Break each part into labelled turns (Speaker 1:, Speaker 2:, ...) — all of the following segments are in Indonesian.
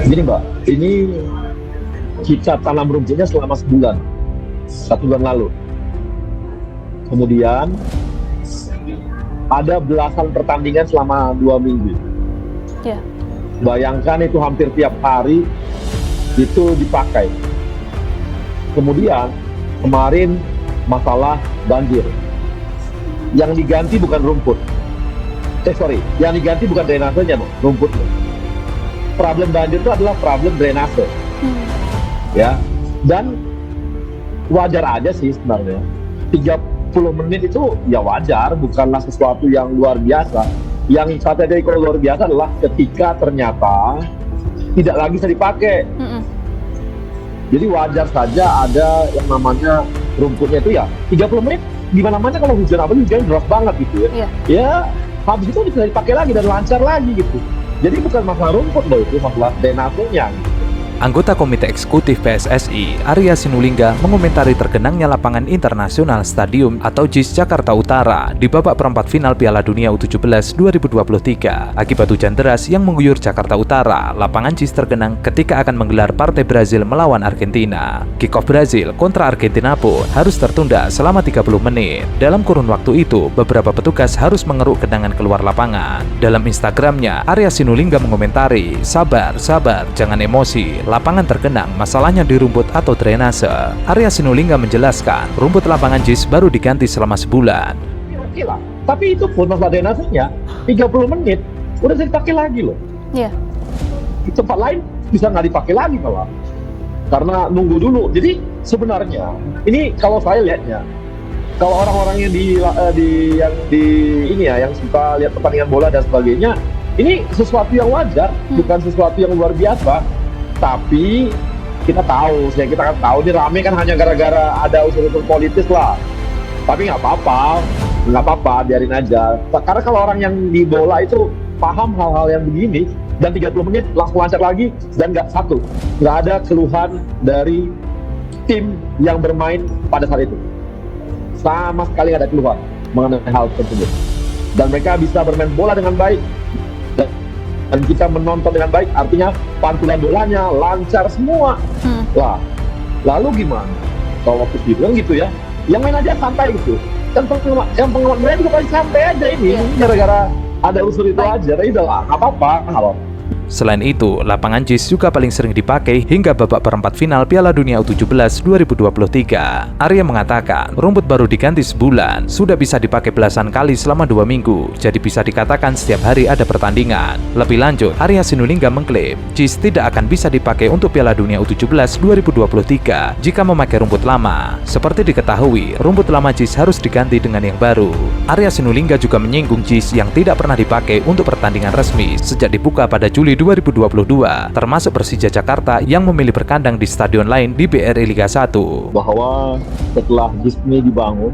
Speaker 1: Gini Mbak, ini kita tanam rumputnya selama sebulan, 1 bulan lalu. Kemudian ada belasan pertandingan selama 2 minggu.
Speaker 2: Ya.
Speaker 1: Bayangkan itu hampir tiap hari itu dipakai. Kemudian kemarin masalah banjir. Yang diganti bukan rumput. Yang diganti bukan drainasenya, rumputnya. Problem banjir itu adalah problem drainase. Ya. Dan wajar aja sih sebenarnya. 30 menit itu ya wajar, bukanlah sesuatu yang luar biasa. Yang strategi kalau luar biasa adalah ketika ternyata tidak lagi bisa dipakai. Jadi wajar saja ada yang namanya rumputnya itu ya 30 menit gimana mana kalau hujan apa hujan deras banget gitu ya. Ya habis itu bisa dipakai lagi dan lancar lagi gitu. Jadi bukan masalah rumput loh, itu masalah drainasenya.
Speaker 3: Anggota Komite Eksekutif PSSI, Arya Sinulinga, mengomentari tergenangnya lapangan internasional Stadium atau JIS Jakarta Utara di babak perempat final Piala Dunia U17 2023. Akibat hujan deras yang mengguyur Jakarta Utara, lapangan JIS tergenang ketika akan menggelar partai Brazil melawan Argentina. Kick-off Brazil kontra Argentina pun harus tertunda selama 30 menit. Dalam kurun waktu itu, beberapa petugas harus mengeruk genangan keluar lapangan. Dalam Instagramnya, Arya Sinulinga mengomentari, "Sabar, sabar, jangan emosi. Lapangan tergenang, masalahnya di rumput atau drainase." Arya Sinulinga menjelaskan, rumput lapangan JIS baru diganti selama sebulan.
Speaker 1: Oke lah, tapi itu pun masalah drainasenya 30 menit udah bisa dipakai lagi loh.
Speaker 2: Iya.
Speaker 1: Di tempat lain bisa nggak dipakai lagi malah. Karena nunggu dulu. Jadi sebenarnya ini kalau saya lihatnya, kalau orang-orang yang yang suka lihat pertandingan bola dan sebagainya, ini sesuatu yang wajar, bukan sesuatu yang luar biasa. Tapi kita tahu, kita kan tahu ini rame kan hanya gara-gara ada unsur-unsur politis lah. Tapi nggak apa-apa, biarin aja. Karena kalau orang yang di bola itu paham hal-hal yang begini, dan 30 menit langsung lancar lagi, dan nggak ada keluhan dari tim yang bermain pada saat itu. Sama sekali nggak ada keluhan mengenai hal tersebut. Dan mereka bisa bermain bola dengan baik. Dan kita menonton dengan baik, artinya pantulan bolanya lancar semua. Wah, lalu gimana? Kalau waktu bilang gitu ya, yang main aja santai gitu. Yang pengamat mereka juga pasti santai aja ini, gara-gara ada unsur itu aja. Tapi udah lah, nggak apa-apa.
Speaker 3: Selain itu, lapangan JIS juga paling sering dipakai hingga babak perempat final Piala Dunia U17 2023. Arya mengatakan, rumput baru diganti sebulan, sudah bisa dipakai belasan kali selama 2 minggu, jadi bisa dikatakan setiap hari ada pertandingan. Lebih lanjut, Arya Sinulinga mengklaim, JIS tidak akan bisa dipakai untuk Piala Dunia U17 2023 jika memakai rumput lama. Seperti diketahui, rumput lama JIS harus diganti dengan yang baru. Arya Sinulinga juga menyinggung JIS yang tidak pernah dipakai untuk pertandingan resmi sejak dibuka pada Juli 2022, termasuk Persija Jakarta yang memilih berkandang di stadion lain di BRI Liga 1.
Speaker 1: Bahwa setelah JIS ini dibangun,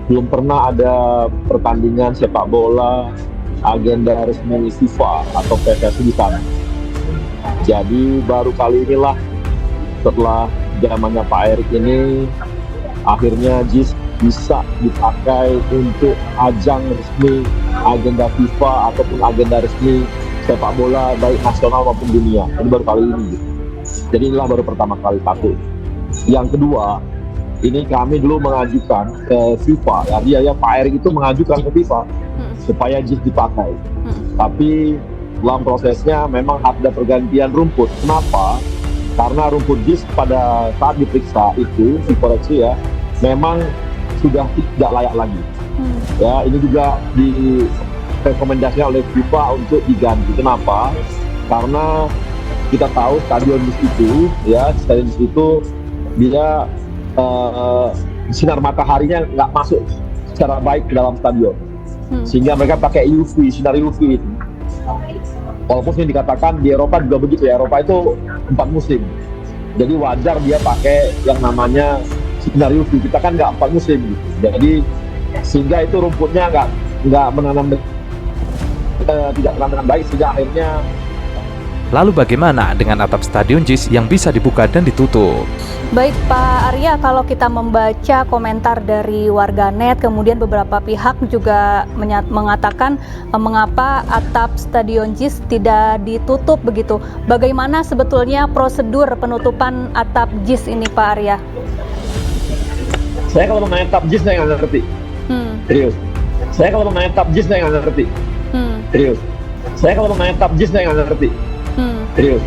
Speaker 1: belum pernah ada pertandingan sepak bola agenda resmi FIFA atau PSSI di sana. Jadi baru kali inilah setelah zamannya Pak Erik ini, akhirnya JIS bisa dipakai untuk ajang resmi agenda FIFA ataupun agenda resmi sepak bola baik nasional maupun dunia. Ini baru kali ini. Jadi inilah baru pertama kali pakai. Yang kedua, ini kami dulu mengajukan ke FIFA. Ya Pak Erik itu mengajukan ke FIFA supaya JIS dipakai. Tapi dalam prosesnya memang ada pergantian rumput. Kenapa? Karena rumput JIS pada saat diperiksa itu dikoreksi ya, memang sudah tidak layak lagi. Ya, ini juga rekomendasinya oleh FIFA untuk diganti. Kenapa? Karena kita tahu stadion di situ dia sinar mataharinya nggak masuk secara baik ke dalam stadion, sehingga mereka pakai sinar UV itu. Walaupun ini dikatakan di Eropa juga begitu ya, Eropa itu 4 musim, jadi wajar dia pakai yang namanya sinar UV. Kita kan nggak 4 musim gitu. Jadi sehingga itu rumputnya nggak menanam tidak dengan baik, sehingga akhirnya
Speaker 3: Lalu bagaimana dengan atap Stadion JIS yang bisa dibuka dan ditutup?
Speaker 2: Baik Pak Arya, kalau kita membaca komentar dari warganet, kemudian beberapa pihak juga mengatakan mengapa atap Stadion JIS tidak ditutup begitu. Bagaimana sebetulnya prosedur penutupan atap JIS ini Pak Arya?
Speaker 1: Saya kalau mengenai atap JIS saya nggak ngerti. Serius. Saya kalau mengenai atap JIS saya nggak ngerti. Serius. Saya kalau mengenai atap JIS saya nggak ngerti. Serius.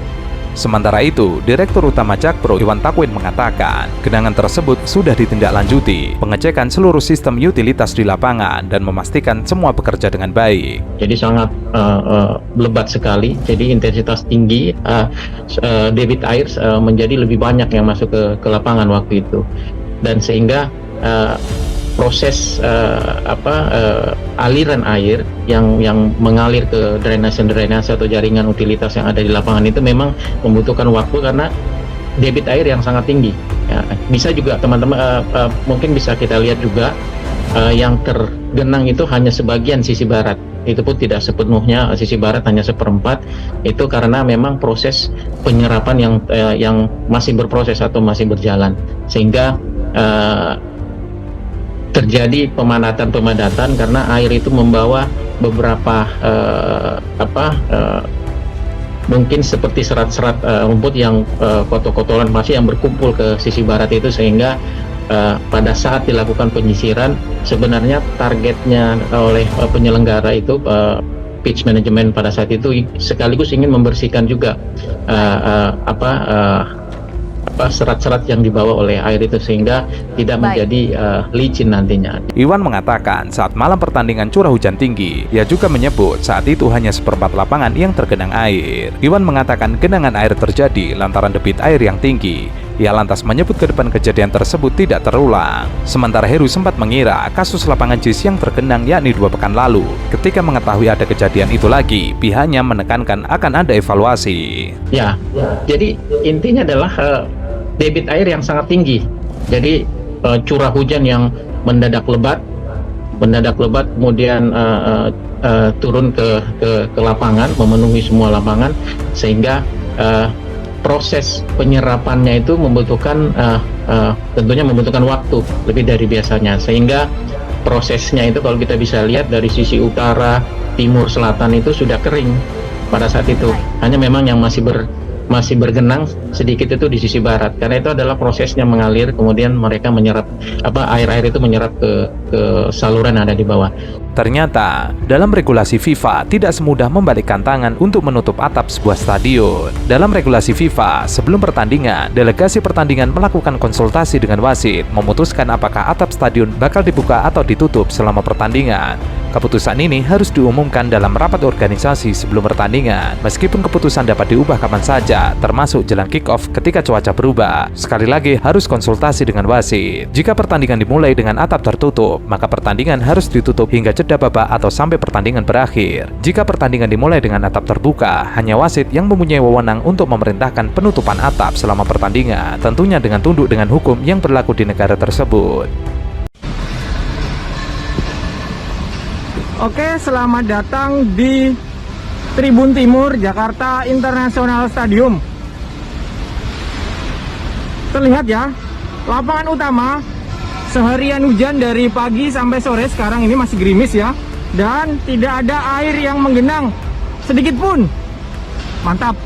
Speaker 3: Sementara itu, Direktur Utama Jakpro Iwan Takwin mengatakan, genangan tersebut sudah ditindaklanjuti, pengecekan seluruh sistem utilitas di lapangan dan memastikan semua bekerja dengan baik.
Speaker 4: Jadi sangat lebat sekali, jadi intensitas tinggi, debit air menjadi lebih banyak yang masuk ke lapangan waktu itu, dan sehingga proses aliran air yang mengalir ke drainase atau jaringan utilitas yang ada di lapangan itu memang membutuhkan waktu karena debit air yang sangat tinggi. Ya, bisa juga teman-teman mungkin bisa kita lihat juga yang tergenang itu hanya sebagian sisi barat. Itu pun tidak sepenuhnya sisi barat, hanya seperempat. Itu karena memang proses penyerapan yang masih berproses atau masih berjalan, sehingga terjadi pemadatan karena air itu membawa beberapa mungkin seperti serat-serat rumput yang kotor-kotoran masih yang berkumpul ke sisi barat itu, sehingga pada saat dilakukan penyisiran sebenarnya targetnya oleh penyelenggara itu pitch management pada saat itu sekaligus ingin membersihkan juga serat-serat yang dibawa oleh air itu sehingga tidak menjadi licin nantinya.
Speaker 3: Iwan mengatakan saat malam pertandingan curah hujan tinggi, ia juga menyebut saat itu hanya seperempat lapangan yang tergenang air. Iwan mengatakan genangan air terjadi lantaran debit air yang tinggi. Ia lantas menyebut ke depan kejadian tersebut tidak terulang. Sementara Heru sempat mengira kasus lapangan JIS yang tergenang yakni 2 pekan lalu. Ketika mengetahui ada kejadian itu lagi, pihaknya menekankan akan ada evaluasi.
Speaker 4: Ya, jadi intinya adalah debit air yang sangat tinggi. Jadi curah hujan yang mendadak lebat kemudian turun ke lapangan, memenuhi semua lapangan, sehingga proses penyerapannya itu membutuhkan tentunya membutuhkan waktu lebih dari biasanya, sehingga prosesnya itu kalau kita bisa lihat dari sisi utara, timur, selatan itu sudah kering pada saat itu. Hanya memang yang masih bergenang sedikit itu di sisi barat, karena itu adalah prosesnya mengalir, kemudian mereka menyerap air-air itu menyerap ke saluran yang ada di bawah.
Speaker 3: Ternyata, dalam regulasi FIFA tidak semudah membalikkan tangan untuk menutup atap sebuah stadion. Dalam regulasi FIFA, sebelum pertandingan, delegasi pertandingan melakukan konsultasi dengan wasit, memutuskan apakah atap stadion bakal dibuka atau ditutup selama pertandingan. Keputusan ini harus diumumkan dalam rapat organisasi sebelum pertandingan, meskipun keputusan dapat diubah kapan saja, termasuk jelang kick-off ketika cuaca berubah. Sekali lagi, harus konsultasi dengan wasit. Jika pertandingan dimulai dengan atap tertutup, maka pertandingan harus ditutup hingga jeda babak atau sampai pertandingan berakhir. Jika pertandingan dimulai dengan atap terbuka, hanya wasit yang mempunyai wewenang untuk memerintahkan penutupan atap selama pertandingan, tentunya dengan tunduk dengan hukum yang berlaku di negara tersebut.
Speaker 5: Oke, selamat datang di Tribun Timur Jakarta International Stadium. Terlihat ya, lapangan utama seharian hujan dari pagi sampai sore, sekarang ini masih gerimis ya, dan tidak ada air yang menggenang sedikit pun. Mantap.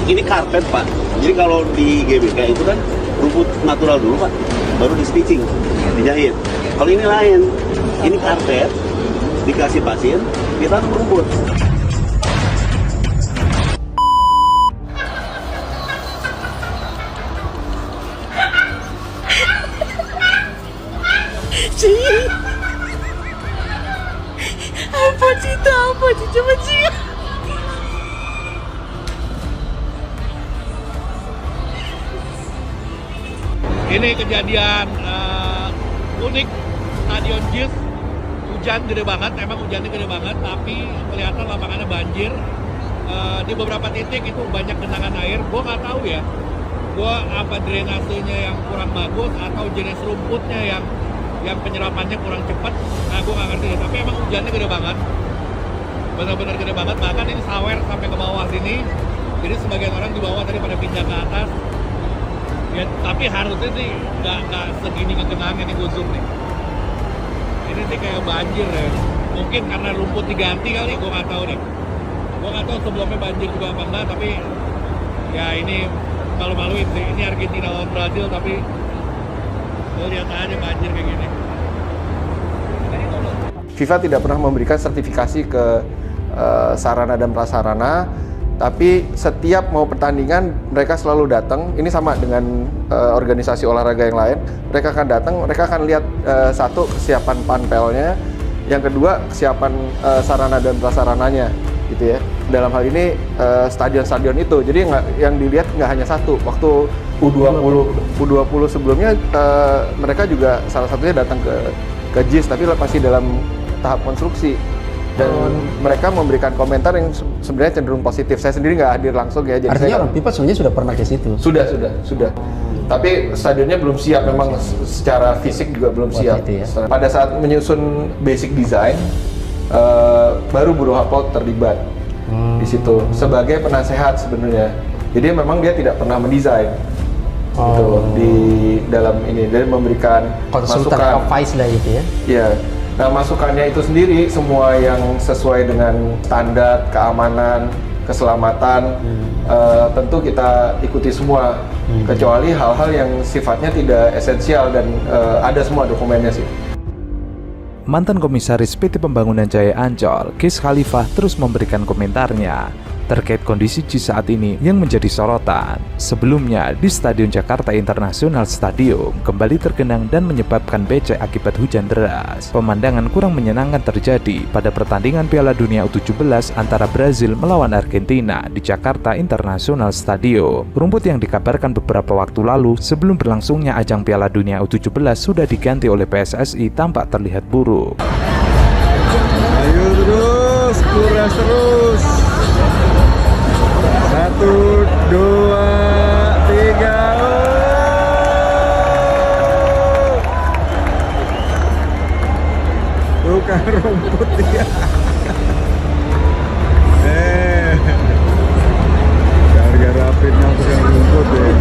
Speaker 6: Ini karpet Pak, jadi kalau di GBK itu kan rumput natural dulu Pak, baru di stitching, dijahit. Kalau ini lain, ini karpet, dikasih pasir, ditanam rumput.
Speaker 7: Apa sih coba sih.
Speaker 8: Ini kejadian unik Stadion JIS, hujan gede banget, emang hujannya gede banget, tapi kelihatan lapangannya banjir. Di beberapa titik itu banyak genangan air. Gue nggak tahu ya, apa drainasenya yang kurang bagus atau jenis rumputnya yang penyerapannya kurang cepat. Nah, gue nggak ngerti, tapi emang hujannya gede banget. benar-benar gede banget, bahkan ini sawer sampai ke bawah sini. Jadi sebagian orang di bawah tadi pada pindah ke atas. Ya, tapi harusnya sih nggak segini ngegenangnya nih gue zoom nih. Ini sih kayak banjir ya. Mungkin karena rumput diganti kali, gue nggak tahu nih. Gue nggak tahu sebelumnya banjir juga apa enggak, tapi ya ini malu-maluin sih. Ini Argentina lawan Brazil, tapi lo lihat aja banjir kayak gini.
Speaker 9: FIFA tidak pernah memberikan sertifikasi ke sarana dan prasarana, tapi setiap mau pertandingan mereka selalu datang. Ini sama dengan organisasi olahraga yang lain. Mereka akan datang, mereka akan lihat satu, kesiapan panpelnya, yang kedua kesiapan sarana dan prasarananya, gitu ya. Dalam hal ini stadion-stadion itu. Jadi yang dilihat nggak hanya satu. Waktu U20 sebelumnya mereka juga salah satunya datang ke JIS, tapi masih dalam tahap konstruksi. Dan mereka memberikan komentar yang sebenarnya cenderung positif. Saya sendiri nggak hadir langsung ya. Jadi
Speaker 10: artinya orang FIFA sebenarnya sudah pernah ke situ?
Speaker 9: Sudah. Tapi stadionnya belum siap, memang secara fisik juga belum siap.
Speaker 10: Ya?
Speaker 9: Pada saat menyusun basic design, baru Buro Happold terlibat di situ sebagai penasehat sebenarnya. Jadi memang dia tidak pernah mendesain. Gitu, di dalam ini, dari memberikan
Speaker 10: konsultan advice lah gitu ya.
Speaker 9: Iya. Nah, masukannya itu sendiri semua yang sesuai dengan standar keamanan, keselamatan, tentu kita ikuti semua, kecuali hal-hal yang sifatnya tidak esensial dan ada semua dokumennya sih.
Speaker 3: Mantan Komisaris PT Pembangunan Jaya Ancol, Ghis Khalifah terus memberikan komentarnya terkait kondisi JIS saat ini yang menjadi sorotan. Sebelumnya, di Stadion Jakarta International Stadium kembali tergenang dan menyebabkan becek akibat hujan deras. Pemandangan kurang menyenangkan terjadi pada pertandingan Piala Dunia U17 antara Brazil melawan Argentina di Jakarta International Stadium. Rumput yang dikabarkan beberapa waktu lalu sebelum berlangsungnya ajang Piala Dunia U17 sudah diganti oleh PSSI tampak terlihat buruk.
Speaker 11: Ayo terus, kuras terus. 1, 2, 3. Tukang rumput dia. Gara-gara rapidnya tukang rumput ya.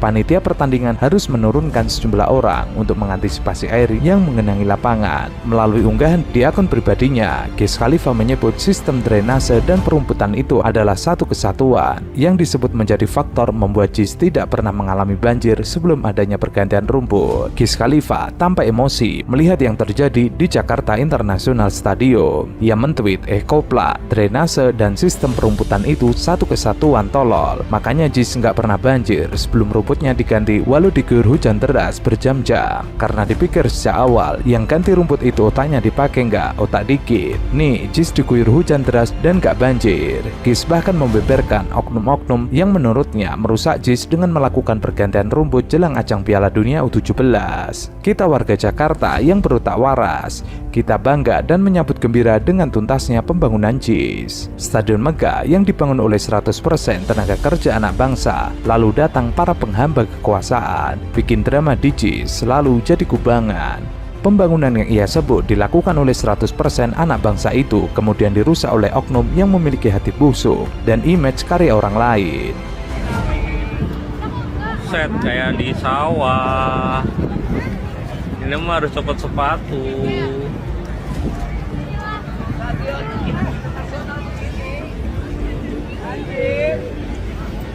Speaker 3: Panitia pertandingan harus menurunkan sejumlah orang untuk mengantisipasi air yang mengenangi lapangan. Melalui unggahan di akun pribadinya, Ghis Khalifah menyebut sistem drainase dan perumputan itu adalah satu kesatuan yang disebut menjadi faktor membuat JIS tidak pernah mengalami banjir sebelum adanya pergantian rumput. Ghis Khalifah tampak emosi melihat yang terjadi di Jakarta International Stadium. Ia mentweet, kopla, drainase dan sistem perumputan itu satu kesatuan tolol. Makanya JIS nggak pernah banjir sebelum rumputnya diganti walau diguyur hujan deras berjam-jam. Karena dipikir sejak awal yang ganti rumput itu otaknya dipakai nggak, otak dikit. Nih, JIS diguyur hujan deras dan nggak banjir. Ghis bahkan membeberkan oknum-oknum yang menurutnya merusak JIS dengan melakukan pergantian rumput jelang ajang Piala Dunia U17. Kita warga Jakarta yang berotak waras, kita bangga dan menyambut gembira dengan tuntasnya pembangunan JIS. Stadion megah yang dibangun oleh 100% tenaga kerja anak bangsa, lalu datang para penghamba kekuasaan, bikin drama di JIS selalu jadi kubangan. Pembangunan yang ia sebut dilakukan oleh 100% anak bangsa itu kemudian dirusak oleh oknum yang memiliki hati busuk dan image karya orang lain.
Speaker 12: Set kayak di sawah. Ini mah harus copot sepatu.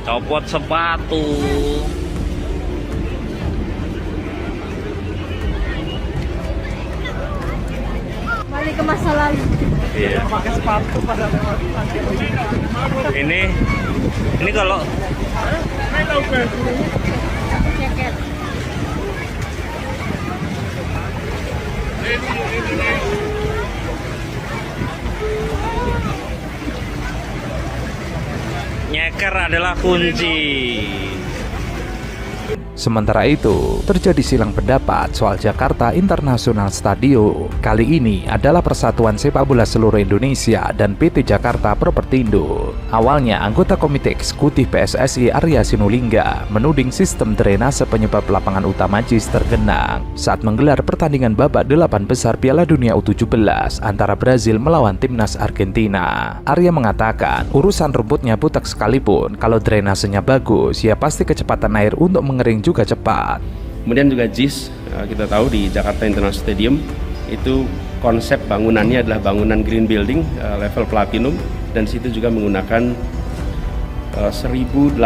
Speaker 12: Copot sepatu.
Speaker 7: Balik ke masa lalu.
Speaker 12: Iya. Pakai sepatu pada ini kalau
Speaker 7: Jaket.
Speaker 12: nyeker adalah kunci.
Speaker 3: Sementara itu, terjadi silang pendapat soal Jakarta International Stadium. Kali ini adalah Persatuan Sepak Bola Seluruh Indonesia dan PT Jakarta Propertindo. Awalnya, anggota Komite Eksekutif PSSI Arya Sinulinga menuding sistem drainase penyebab lapangan utama JIS tergenang saat menggelar pertandingan babak 8 besar Piala Dunia U17 antara Brazil melawan timnas Argentina. Arya mengatakan, urusan rumputnya butek sekalipun, kalau drainasenya bagus, ya pasti kecepatan air untuk mengering juga cepat.
Speaker 13: Kemudian juga JIS, kita tahu di Jakarta International Stadium itu konsep bangunannya adalah bangunan green building level platinum, dan situ juga menggunakan 1080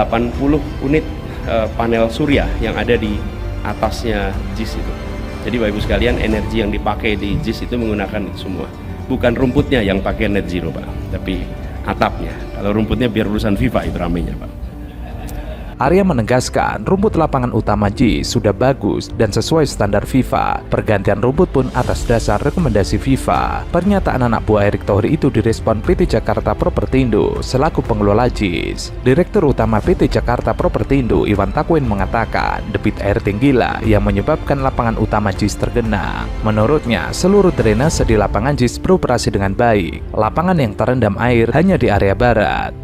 Speaker 13: unit panel surya yang ada di atasnya JIS itu. Jadi Bapak Ibu sekalian, energi yang dipakai di JIS itu menggunakan itu semua. Bukan rumputnya yang pakai net zero Pak, tapi atapnya. Kalau rumputnya biar urusan FIFA itu ramenya Pak.
Speaker 3: Arya menegaskan rumput lapangan utama JIS sudah bagus dan sesuai standar FIFA. Pergantian rumput pun atas dasar rekomendasi FIFA. Pernyataan anak buah Erick Thohir itu direspon PT Jakarta Propertindo selaku pengelola JIS. Direktur Utama PT Jakarta Propertindo Iwan Takwin mengatakan debit air tinggilah yang menyebabkan lapangan utama JIS tergenang. Menurutnya, seluruh drainase di lapangan JIS beroperasi dengan baik. Lapangan yang terendam air hanya di area barat.